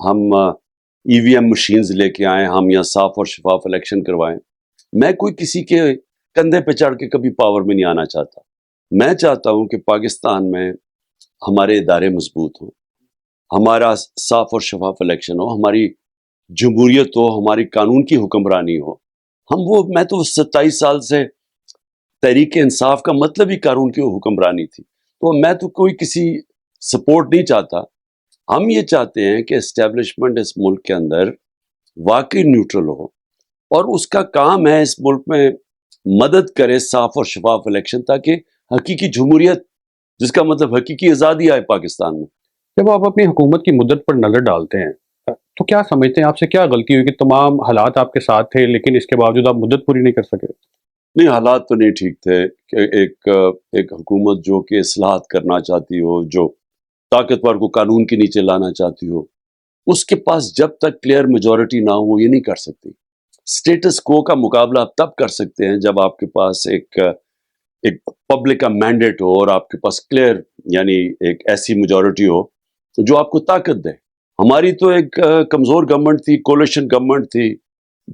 ہم EVM machines لے کے آئیں, ہم یہاں صاف اور شفاف الیکشن کروائیں. میں کوئی کسی کے کندھے پہ چڑھ کے کبھی پاور میں نہیں آنا چاہتا. میں چاہتا ہوں کہ پاکستان میں ہمارے ادارے مضبوط ہوں, ہمارا صاف اور شفاف الیکشن ہو, ہماری جمہوریت ہو, ہماری قانون کی حکمرانی ہو. میں تو 27 سال سے تحریک انصاف کا مطلب ہی قانون کی حکمرانی تھی, تو میں تو کوئی کسی سپورٹ نہیں چاہتا. ہم یہ چاہتے ہیں کہ اسٹیبلشمنٹ اس ملک کے اندر واقعی نیوٹرل ہو, اور اس کا کام ہے اس ملک میں مدد کرے صاف اور شفاف الیکشن, تاکہ حقیقی جمہوریت, جس کا مطلب حقیقی آزادی آئے پاکستان میں. جب آپ اپنی حکومت کی مدت پر نظر ڈالتے ہیں تو کیا سمجھتے ہیں آپ سے کیا غلطی ہوئی کہ تمام حالات آپ کے ساتھ تھے لیکن اس کے باوجود آپ مدت پوری نہیں کر سکے؟ نہیں, حالات تو نہیں ٹھیک تھے کہ ایک حکومت جو کہ اصلاحات کرنا چاہتی ہو, جو طاقتور کو قانون کے نیچے لانا چاہتی ہو, اس کے پاس جب تک کلیئر میجورٹی نہ ہو وہ یہ نہیں کر سکتی. سٹیٹس کو کا مقابلہ آپ تب کر سکتے ہیں جب آپ کے پاس ایک پبلک کا مینڈیٹ ہو اور آپ کے پاس کلیئر یعنی ایک ایسی میجورٹی ہو جو آپ کو طاقت دے. ہماری تو ایک کمزور گورنمنٹ تھی, کولیشن گورنمنٹ تھی,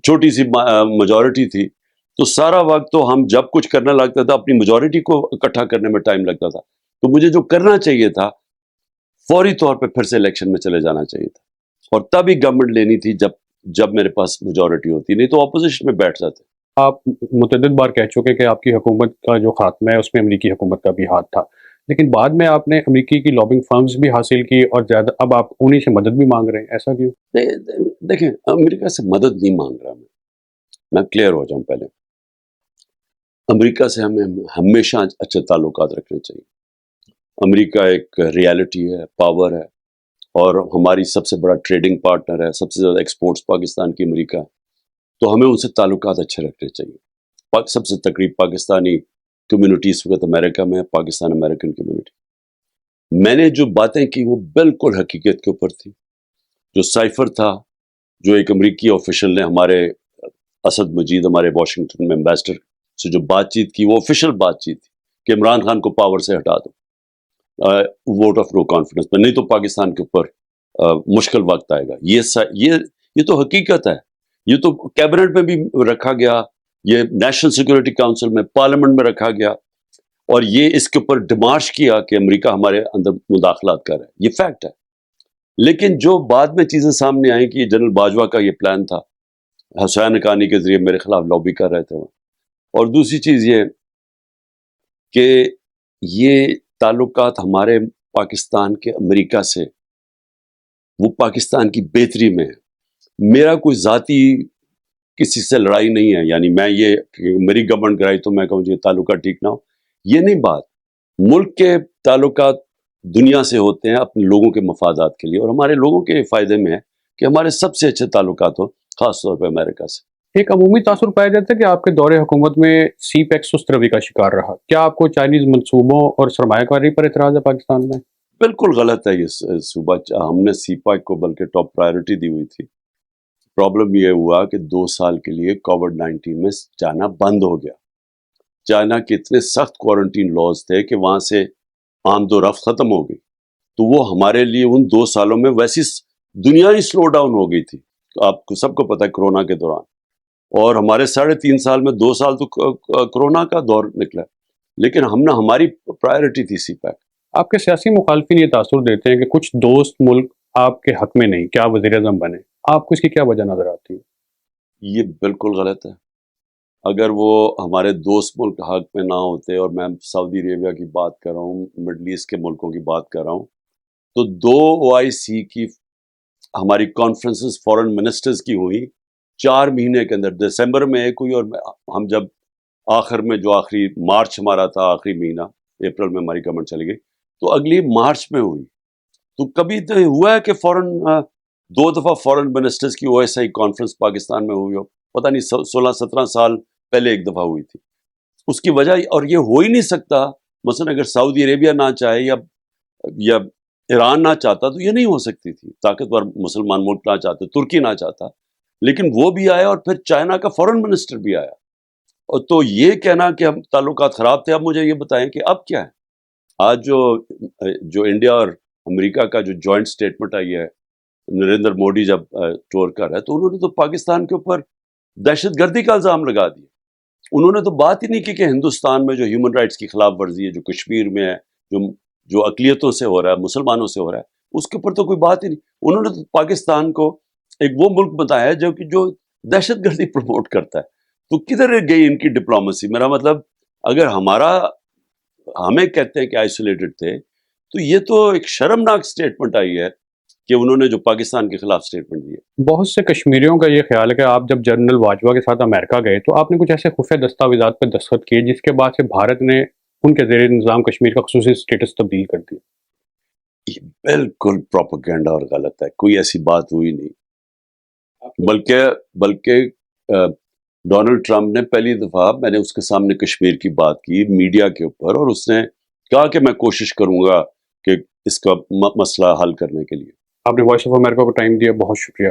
چھوٹی سی میجورٹی تھی, تو سارا وقت تو ہم جب کچھ کرنے لگتا تھا اپنی میجورٹی کو اکٹھا کرنے میں ٹائم لگتا تھا. تو مجھے جو کرنا چاہیے تھا فوری طور پہ پھر سے الیکشن میں چلے جانا چاہیے تھا, اور تب ہی گورنمنٹ لینی تھی جب میرے پاس میجورٹی ہوتی, نہیں تو اپوزیشن میں بیٹھ جاتے. آپ متعدد بار کہہ چکے کہ آپ کی حکومت کا جو خاتمہ ہے اس میں امریکی حکومت کا بھی ہاتھ تھا, لیکن بعد میں آپ نے امریکی کی لابنگ فرمز بھی حاصل کی اور زیادہ اب آپ انہی سے مدد بھی مانگ رہے ہیں, ایسا کیوں؟ دیکھیں, امریکہ سے مدد نہیں مانگ رہا میں کلیئر ہو جاؤں پہلے. امریکہ سے ہمیں ہمیشہ اچھے تعلقات رکھنے چاہیے. امریکہ ایک ریالٹی ہے, پاور ہے, اور ہماری سب سے بڑا ٹریڈنگ پارٹنر ہے, سب سے زیادہ ایکسپورٹس پاکستان کی امریکہ ہے, تو ہمیں ان سے تعلقات اچھے رکھنے چاہیے. سب سے تقریب پاکستانی کمیونٹی اس وقت امریکہ میں, پاکستان امریکن کمیونٹی. میں نے جو باتیں کی وہ بالکل حقیقت کے اوپر تھی. جو سائفر تھا, جو ایک امریکی آفیشل نے ہمارے اسد مجید, ہمارے واشنگٹن میں ایمبیسڈر سے جو بات چیت کی, وہ آفیشیل بات چیت تھی کہ عمران خان کو پاور سے ہٹا دو ووٹ آف نو کانفیڈنس میں, نہیں تو پاکستان کے اوپر مشکل وقت آئے گا. یہ تو حقیقت ہے. یہ تو کیبنٹ میں بھی رکھا گیا, یہ نیشنل سیکورٹی کاؤنسل میں, پارلیمنٹ میں رکھا گیا, اور یہ اس کے اوپر ڈیمارش کیا کہ امریکہ ہمارے اندر مداخلات کر رہا ہے. یہ فیکٹ ہے. لیکن جو بعد میں چیزیں سامنے آئیں کہ جنرل باجوہ کا یہ پلان تھا, حسین حقانی کے ذریعے میرے خلاف لابی کر رہے تھے وہ. اور دوسری چیز یہ کہ یہ تعلقات ہمارے پاکستان کے امریکہ سے وہ پاکستان کی بہتری میں ہے. میرا کوئی ذاتی کسی سے لڑائی نہیں ہے, یعنی میں یہ میری گورنمنٹ کرائی تو میں کہوں یہ تعلقات ٹھیک نہ ہو, یہ نہیں بات. ملک کے تعلقات دنیا سے ہوتے ہیں اپنے لوگوں کے مفادات کے لیے, اور ہمارے لوگوں کے فائدے میں ہے کہ ہمارے سب سے اچھے تعلقات ہو, خاص طور پہ امریکہ سے. ایک عمومی تاثر پایا جاتا ہے کہ آپ کے دور حکومت میں سی پیک سست روی کا شکار رہا. کیا آپ کو چائنیز منصوبوں اور سرمایہ کاری پر اعتراض ہے پاکستان میں؟ بالکل غلط ہے یہ صوبہ. ہم نے سی پیک کو بلکہ ٹاپ پرائیورٹی دی ہوئی تھی. پرابلم یہ ہوا کہ 2 سال کے لیے کووڈ-19 میں چائنا بند ہو گیا. چائنا کے اتنے سخت کوارنٹین لاز تھے کہ وہاں سے آمد و رفت ختم ہو گئی. تو وہ ہمارے لیے ان 2 سالوں میں ویسی دنیا ہی سلو ڈاؤن ہو گئی تھی. آپ کو سب کو پتہ ہے کرونا کے دوران, اور ہمارے 3.5 سال میں 2 سال تو کرونا کا دور نکلا. لیکن ہماری پرائیورٹی تھی سی پیک. آپ کے سیاسی مخالفین یہ تاثر دیتے ہیں کہ کچھ دوست ملک آپ کے حق میں نہیں, کیا وزیر اعظم بنے. آپ کو اس کی کیا وجہ نظر آتی ہے؟ یہ بالکل غلط ہے. اگر وہ ہمارے دوست ملک حق میں نہ ہوتے, اور میں سعودی عربیہ کی بات کر رہا ہوں, مڈل ایسٹ کے ملکوں کی بات کر رہا ہوں, تو 2 OIC کی ہماری کانفرنسز فورن منسٹرز کی ہوئی 4 مہینے کے اندر. دسمبر میں ایک ہوئی, اور ہم جب آخر میں جو آخری مارچ ہمارا تھا, آخری مہینہ اپریل میں ہماری گورنمنٹ چلی گئی, تو اگلی مارچ میں ہوئی. تو کبھی تو ہوا ہے کہ 2 دفعہ فورن منسٹرز کی OSI کانفرنس پاکستان میں ہوئی ہو؟ پتہ نہیں 16-17 سال پہلے ایک دفعہ ہوئی تھی. اس کی وجہ, اور یہ ہو ہی نہیں سکتا, مثلا اگر سعودی عربیہ نہ چاہے یا ایران نہ چاہتا تو یہ نہیں ہو سکتی تھی. طاقتور مسلمان ملک نہ چاہتے, ترکی نہ چاہتا, لیکن وہ بھی آیا, اور پھر چائنا کا فورن منسٹر بھی آیا. اور تو یہ کہنا کہ ہم تعلقات خراب تھے, اب مجھے یہ بتائیں کہ اب کیا ہے. آج جو انڈیا اور امریکہ کا جو جوائنٹ سٹیٹمنٹ آئی ہے نریندر موڈی جب ٹور کر رہا ہے تو انہوں نے تو پاکستان کے اوپر دہشت گردی کا الزام لگا دیا. انہوں نے تو بات ہی نہیں کی کہ ہندوستان میں جو ہیومن رائٹس کی خلاف ورزی ہے، جو کشمیر میں ہے، جو اقلیتوں سے ہو رہا ہے، مسلمانوں سے ہو رہا ہے، اس کے اوپر تو کوئی بات ہی نہیں. انہوں نے تو پاکستان کو ایک وہ ملک بتایا ہے جو دہشت گردی پروموٹ کرتا ہے. تو کدھر گئی ان کی ڈپلومیسی؟ میرا مطلب اگر ہمیں کہتے ہیں کہ آئسولیٹڈ تھے، تو یہ تو ایک شرمناک سٹیٹمنٹ آئی ہے کہ انہوں نے جو پاکستان کے خلاف سٹیٹمنٹ دی ہے. بہت سے کشمیریوں کا یہ خیال ہے کہ آپ جب جنرل باجوہ کے ساتھ امریکہ گئے تو آپ نے کچھ ایسے خفیہ دستاویزات پہ دستخط کیے جس کے بعد سے بھارت نے ان کے زیر نظام کشمیر کا خصوصی اسٹیٹس تبدیل کر دیا. یہ بالکل پروپیگنڈا اور غلط ہے، کوئی ایسی بات ہوئی نہیں. بلکہ ڈونلڈ ٹرمپ نے پہلی دفعہ، میں نے اس کے سامنے کشمیر کی بات کی میڈیا کے اوپر، اور اس نے کہا کہ میں کوشش کروں گا کہ اس کا مسئلہ حل کرنے کے لیے. آپ نے وائس آف امریکہ کو ٹائم دیا، بہت شکریہ.